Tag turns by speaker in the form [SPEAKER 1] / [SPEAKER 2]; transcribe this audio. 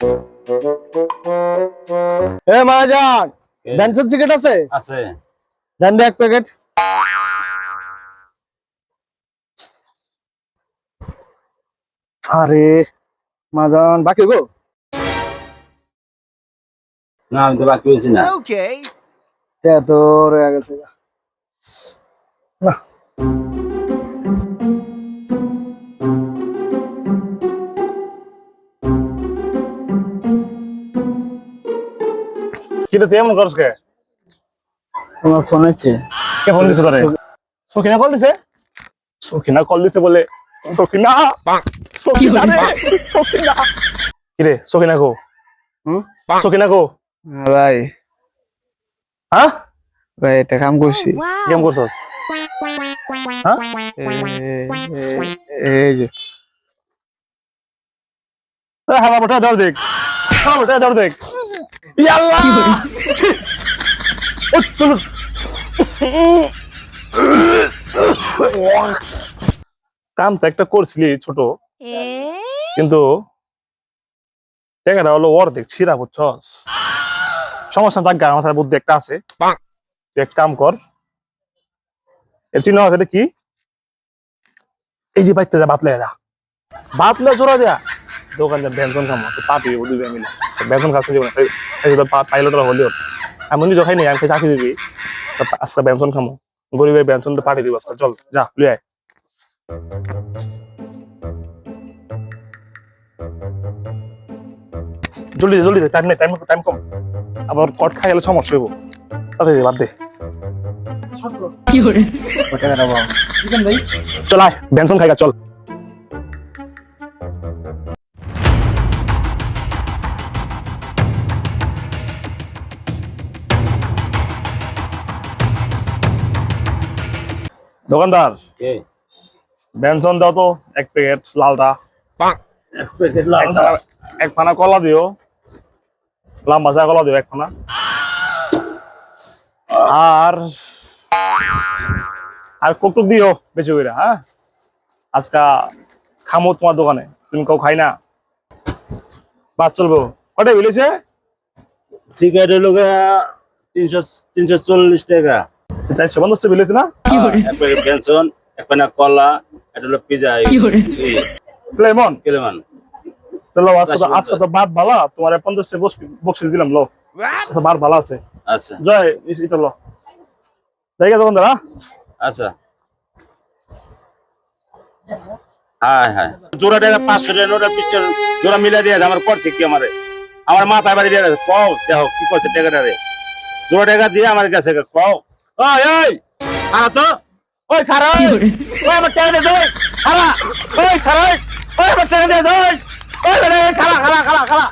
[SPEAKER 1] এ মহাজন, Benson cigarette আছে?
[SPEAKER 2] আছে।
[SPEAKER 1] দেন দে এক প্যাকেট। আরে মহাজন, বাকি গো?
[SPEAKER 2] না আমি তো বাকি হয়েছি না।
[SPEAKER 1] তো রয়ে গেছে। না
[SPEAKER 3] কিরে তুই এমন করস কে?
[SPEAKER 1] তোমার ফোন আছে?
[SPEAKER 3] কে ফোন দিছে তোরে? সখিনা কল দিছে? সখিনা কল দিছে বলে? সখিনা সখিনা রে, সখিনা। কিরে সখিনা কো? সখিনা কো?
[SPEAKER 1] ভাই
[SPEAKER 3] হ্যাঁ
[SPEAKER 1] ভাই এটা কাম করছি।
[SPEAKER 3] কেমন করছস? হ্যাঁ
[SPEAKER 1] এই যে
[SPEAKER 3] হালা বটা দাও দেখ, হালা বটা দাও দেখ। ইয়াল্লাহ ছি! উঠ, উঠ, উঠ। কাম তো একটা করছিলি ছোট, কিন্তু টাকাটা হলো অর্ধেক ছিঁড়া, বুঝছস? সমস্যা থাক, গায়ে মাথার বুদ্ধি একটা আছে। তুই এক কাম কর, এর চিহ্ন আছে, এটা কি? এই যে বাইতে যা বাতলে যা, বাতলে জোড়া দেয়া দোকানে ব্যঞ্জন খাম আছে, পাপি ও দুই মিলে ব্যঞ্জন খাচ্ছে জীবনে পাইলটরা হলেও আমি নিজে খাই নি, আমি চাকরি দিবি আজকে ব্যঞ্জন খামো, গরিবের ব্যঞ্জনটা পাঠিয়ে দিব আজকে। চল যা লিয়ে আয়। জলদি দে, জলদি দে, টাইম নেই, টাইম কম, আবার কট খাই গেলে সমস্যা হইব। তাতে বাদ দে, চল আয় ব্যঞ্জন খাইগা চল। দোকানদার
[SPEAKER 2] কে?
[SPEAKER 3] ব্যঞ্জন দাও তো এক প্যাকেট লালটা,
[SPEAKER 2] এক প্যাকেট লালটা।
[SPEAKER 3] এক ফানা কলা দিও, লম্বা চা কলা দিও এক ফানা, আর আর কোকটুক দিও বেশি করে। হ্যাঁ আজকা খামো তোমার দোকানে, তুমি কেউ খাই না, বাদ চলবো। কটাই বলেছে?
[SPEAKER 2] সিগারেট হলো 340 টাকা।
[SPEAKER 3] 450 বলেছে না?
[SPEAKER 2] এক প্যাকেট বেনসন, এক প্যাকেট কলা, এটা হলো পিজা,
[SPEAKER 3] লেমন
[SPEAKER 2] কেলেমান।
[SPEAKER 3] চলো আজকে তো বাদ ভালা, তোমার 50 বক্সিস দিলাম, লো আচ্ছা বাদ ভালো আছে।
[SPEAKER 2] আচ্ছা
[SPEAKER 3] জয় এটা লো জায়গা দোকানদার।
[SPEAKER 2] আচ্ছা। হ্যাঁ হ্যাঁ, জোড়া টাকা 500 টাকা নোট, 20 টাকা জোড়া মিলা দিয়ে আমার করছে কি, আমার মাথায় বাড়ি দিয়ে কও দেখো কি করছে টাকাটা রে। জোড়া টাকা দিয়ে আমার কাছে কও। ওই ওই খারা তো, ওই খারা, ওই আমার টাকা দে, ওই খারা, ওই খারা, ওই আমার টাকা দে, ওই খারা খারা খারা খারা